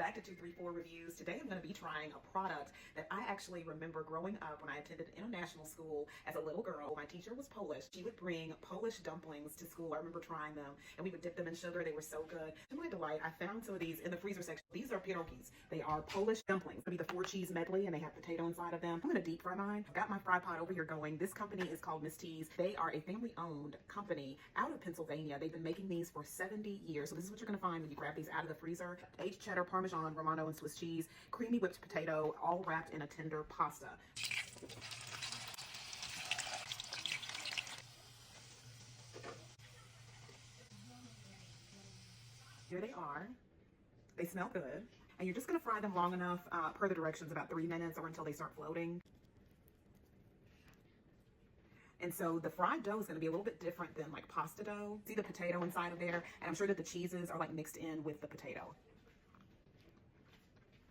back to 234 Reviews. Today I'm going to be trying a product that I actually remember growing up when I attended international school as a little girl. My teacher was Polish. She would bring Polish dumplings to school. I remember trying them, and we would dip them in sugar. They were so good. To my delight, I found some of these in the freezer section. These are pierogies. They are Polish dumplings. It'll be the 4-cheese medley, and they have potato inside of them. I'm going to deep fry mine. I've got my fry pot over here going. This company is called Miss T's. They are a family-owned company out of Pennsylvania. They've been making these for 70 years. So this is what you're going to find when you grab these out of the freezer. Aged cheddar, Parmesan, Romano, and Swiss cheese, creamy whipped potato, all wrapped in a tender pasta. Here they are. They smell good. And you're just going to fry them long enough, per the directions, about 3 minutes or until they start floating. And so the fried dough is going to be a little bit different than like pasta dough. See the potato inside of there? And I'm sure that the cheeses are like mixed in with the potato.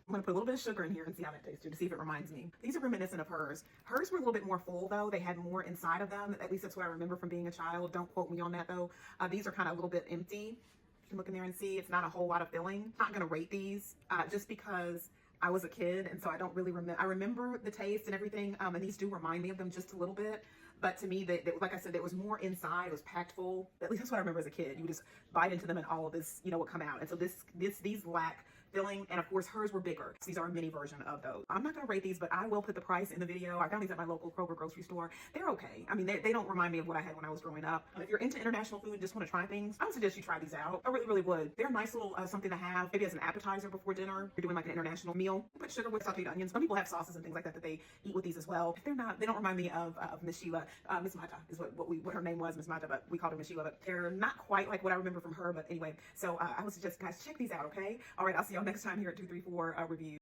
I'm going to put a little bit of sugar in here and see how that tastes too, to see if it reminds me. These are reminiscent of hers. Hers were a little bit more full though. They had more inside of them. At least that's what I remember from being a child. Don't quote me on that though. These are kind of a little bit empty. You can look in there and see it's not a whole lot of filling. I'm not going to rate these just because I was a kid, and so I don't really remember. I remember the taste and everything, and these do remind me of them just a little bit. But to me, like I said, there was more inside. It was packed full. At least that's what I remember as a kid. You would just bite into them, and all of this, would come out. And so these lack filling, and of course hers were bigger. These are a mini version of those. I'm not going to rate these, but I will put the price in the video. I found these at my local Kroger grocery store. They're okay. I mean, they don't remind me of what I had when I was growing up. If you're into international food and just want to try things, I would suggest you try these out. I really, really would. They're a nice little something to have, maybe as an appetizer before dinner. You're doing like an international meal. Put sugar with sauteed onions. Some people have sauces and things like that that they eat with these as well. If they're not, they don't remind me of Miss Sheila. Miss Mata is what her name was, Miss Mata, but we called her Miss Sheila. But they're not quite like what I remember from her. But anyway, so I would suggest, guys, check these out, okay? All right, I'll see y'all next time here at 234 Reviews.